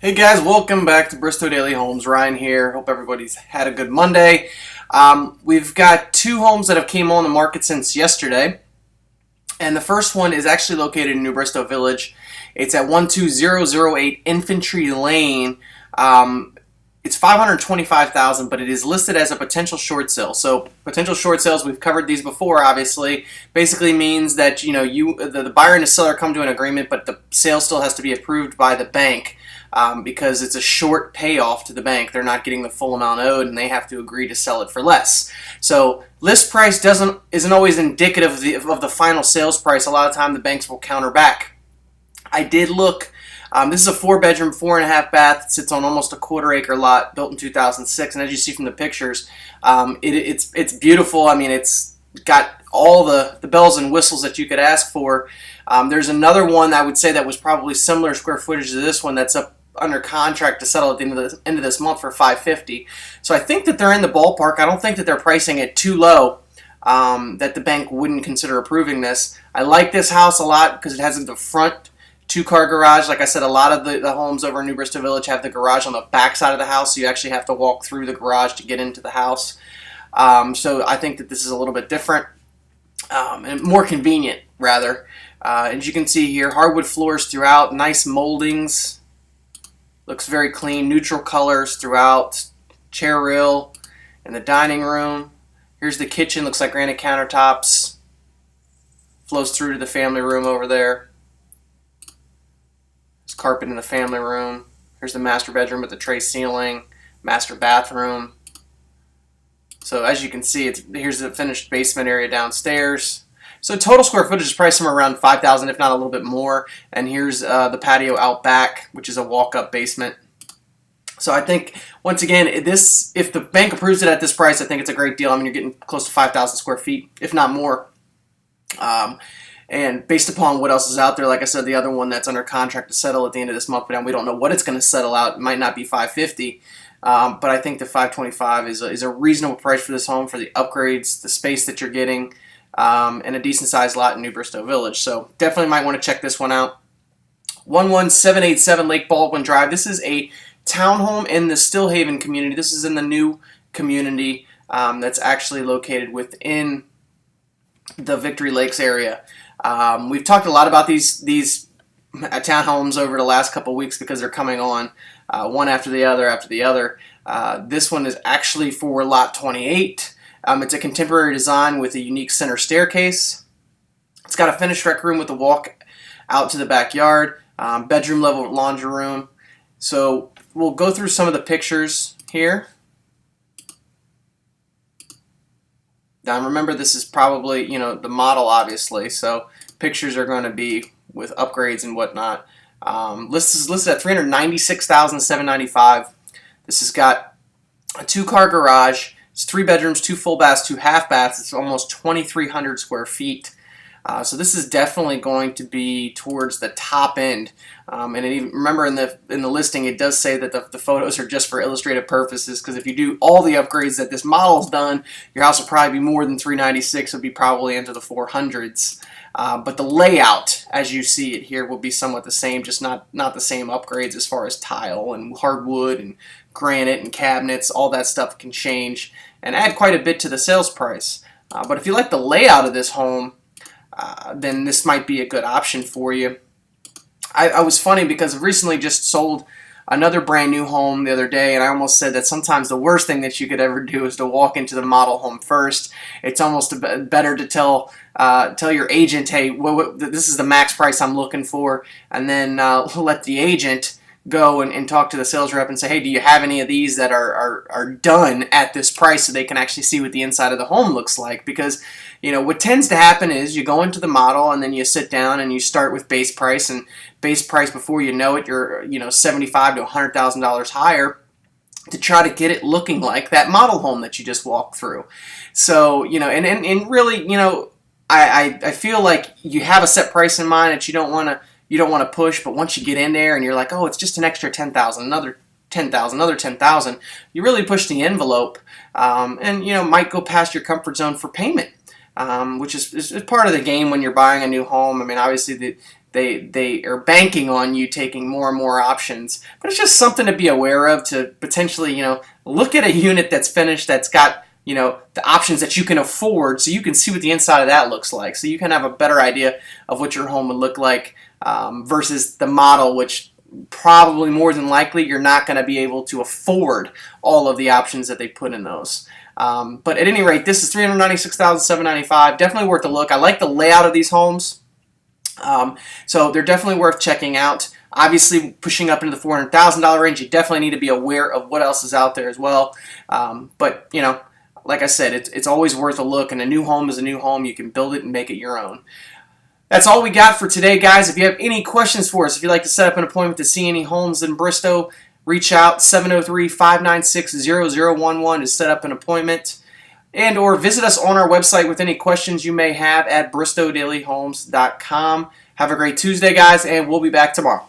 Hey guys, welcome back to Bristow Daily Homes. Ryan here. Hope everybody's had a good Monday. We've got two homes that have came on the market since yesterday. And the first one is actually located in New Bristow Village. It's at 12008 Infantry Lane. It's $525,000, but it is listed as a potential short sale. So potential short sales, we've covered these before, obviously. Basically means that the buyer and the seller come to an agreement, but the sale still has to be approved by the bank. Because it's a short payoff to the bank. They're not getting the full amount owed, and they have to agree to sell it for less. So list price isn't always indicative of the final sales price. A lot of time the banks will counter back. I did look. This is a 4-bedroom, 4.5 bath. It sits on almost a quarter-acre lot, built in 2006. And as you see from the pictures, it's beautiful. I mean, it's got all the bells and whistles that you could ask for. There's another one I would say that was probably similar square footage to this one that's up under contract to settle at the end of this month for $550. So I think that they're in the ballpark. I don't think that they're pricing it too low, that the bank wouldn't consider approving this. I like this house a lot because it has the front 2-car garage. Like I said, a lot of the homes over in New Bristow Village have the garage on the back side of the house, so you actually have to walk through the garage to get into the house. So I think that this is a little bit different and more convenient, rather. As you can see here, hardwood floors throughout, nice moldings. Looks very clean, neutral colors throughout. Chair rail in the dining room. Here's the kitchen, looks like granite countertops. Flows through to the family room over there. There's carpet in the family room. Here's the master bedroom with the tray ceiling. Master bathroom. So as you can see, here's the finished basement area downstairs. So total square footage is probably somewhere around 5,000, if not a little bit more. And here's the patio out back, which is a walk-up basement. So I think, once again, if the bank approves it at this price, I think it's a great deal. I mean, you're getting close to 5,000 square feet, if not more. And based upon what else is out there, like I said, the other one that's under contract to settle at the end of this month, but we don't know what it's going to settle out. It might not be 550. But I think the 525 is a reasonable price for this home, for the upgrades, the space that you're getting, and a decent-sized lot in New Bristow Village. So definitely might want to check this one out. 11787 Lake Baldwin Drive. This is a townhome in the Stillhaven community. This is in the new community that's actually located within the Victory Lakes area. We've talked a lot about these townhomes over the last couple weeks because they're coming on one after the other. This one is actually for lot 28. It's a contemporary design with a unique center staircase. It's got a finished rec room with a walk out to the backyard, bedroom level laundry room. So we'll go through some of the pictures here. Now remember, this is probably, the model, obviously, so pictures are going to be with upgrades and whatnot. This is listed at $396,795. This has got a 2-car garage. It's 3 bedrooms, 2 full baths, 2 half baths. It's almost 2,300 square feet. So this is definitely going to be towards the top end. Remember in the listing, it does say that the photos are just for illustrative purposes, because if you do all the upgrades that this model's done, your house will probably be more than 396. It'll be probably into the 400s. But the layout, as you see it here, will be somewhat the same, just not the same upgrades as far as tile and hardwood and granite and cabinets. All that stuff can change and add quite a bit to the sales price. But if you like the layout of this home, then this might be a good option for you. I was funny because I recently just sold another brand new home the other day, and I almost said that sometimes the worst thing that you could ever do is to walk into the model home first. It's almost better to tell your agent, hey, this is the max price I'm looking for, and then let the agent go and talk to the sales rep and say, hey, do you have any of these that are done at this price, so they can actually see what the inside of the home looks like? Because what tends to happen is you go into the model and then you sit down and you start with base price, and base price, before you know it, you're $75,000 to $100,000 higher to try to get it looking like that model home that you just walked through. So and really, I feel like you have a set price in mind that you don't want to push, but once you get in there and you're like, oh, it's just an extra $10,000, another $10,000, another $10,000, you really push the envelope, and might go past your comfort zone for payment. Which is part of the game when you're buying a new home. I mean, obviously they are banking on you taking more and more options. But it's just something to be aware of, to potentially, look at a unit that's finished, that's got, the options that you can afford, so you can see what the inside of that looks like. So you can have a better idea of what your home would look like versus the model, which probably more than likely you're not going to be able to afford all of the options that they put in those. But at any rate, this is $396,795. Definitely worth a look. I like the layout of these homes. So they're definitely worth checking out. Obviously, pushing up into the $400,000 range, you definitely need to be aware of what else is out there as well. But, like I said, it's always worth a look, and a new home is a new home. You can build it and make it your own. That's all we got for today, guys. If you have any questions for us, if you'd like to set up an appointment to see any homes in Bristow, reach out 703-596-0011 to set up an appointment. And or visit us on our website with any questions you may have at bristowdailyhomes.com. Have a great Tuesday, guys, and we'll be back tomorrow.